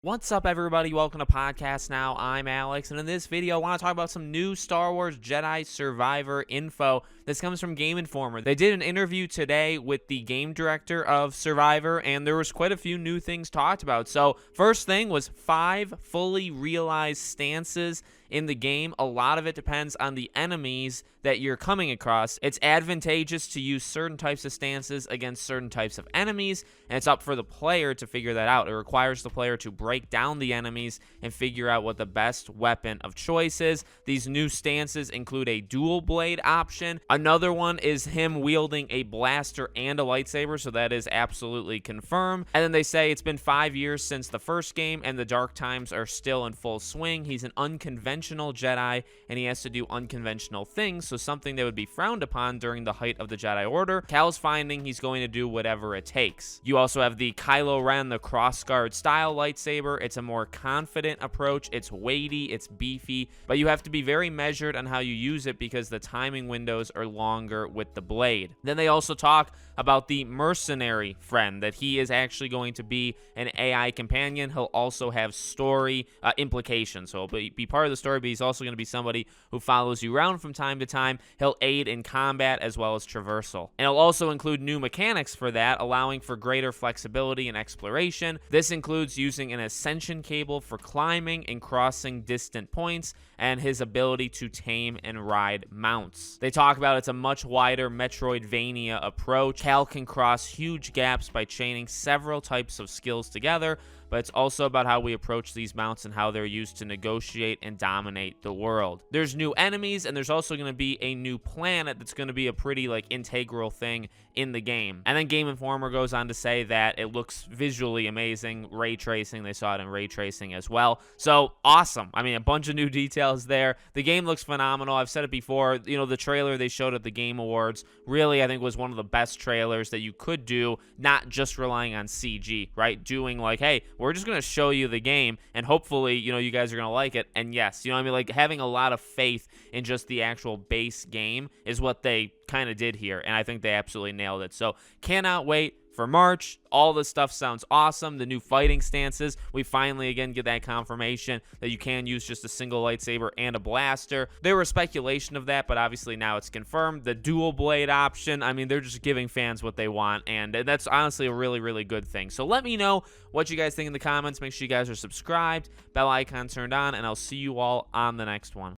What's up, everybody? Welcome to Podcast Now. I'm Alex, and in this video, I want to talk about some new Star Wars Jedi Survivor info. This comes from Game Informer. They did an interview today with the game director of Survivor, and there was quite a few new things talked about. So, first thing was 5 fully realized stances in the game. A lot of it depends on the enemies that you're coming across. It's advantageous to use certain types of stances against certain types of enemies, and it's up for the player to figure that out. It requires the player to break down the enemies and figure out what the best weapon of choice is. These new stances include a dual blade option. Another one is him wielding a blaster and a lightsaber, so that is absolutely confirmed. And then they say it's been 5 years since the first game, and the dark times are still in full swing. He's an unconventional Jedi, and he has to do unconventional things, so something that would be frowned upon during the height of the Jedi Order. Cal's finding he's going to do whatever it takes. You also have the Kylo Ren, the crossguard style lightsaber. It's a more confident approach. It's weighty, it's beefy, but you have to be very measured on how you use it because the timing windows are longer with the blade. Then they also talk about the mercenary friend, that he is actually going to be an AI companion. He'll also have story implications, so he'll be part of the story, but he's also going to be somebody who follows you around from time to time. He'll aid in combat as well as traversal, and it'll also include new mechanics for that, allowing for greater flexibility and exploration. This includes using an ascension cable for climbing and crossing distant points, and his ability to tame and ride mounts. They talk about it's a much wider Metroidvania approach. Cal can cross huge gaps by chaining several types of skills together, but it's also about how we approach these mounts and how they're used to negotiate and dominate the world. There's new enemies, and there's also going to be a new planet that's going to be a pretty integral thing in the game. And then Game Informer goes on to say that it looks visually amazing. Ray tracing, they saw it in ray tracing as well. So awesome. I mean, a bunch of new details there. The game looks phenomenal. I've said it before, the trailer they showed at the Game Awards really, I think, was one of the best trailers that you could do, not just relying on CG, right? Doing hey, we're just going to show you the game, and hopefully, you guys are going to like it. And yes, having a lot of faith in just the actual base game is what they kind of did here, and I think they absolutely nailed it. So cannot wait for March. All this stuff sounds awesome. The new fighting stances, we finally again get that confirmation that you can use just a single lightsaber and a blaster. There was speculation of that, but obviously now it's confirmed. The dual blade option, I mean, they're just giving fans what they want, and that's honestly a really, really good thing. So let me know what you guys think in the comments. Make sure you guys are subscribed, bell icon turned on, and I'll see you all on the next one.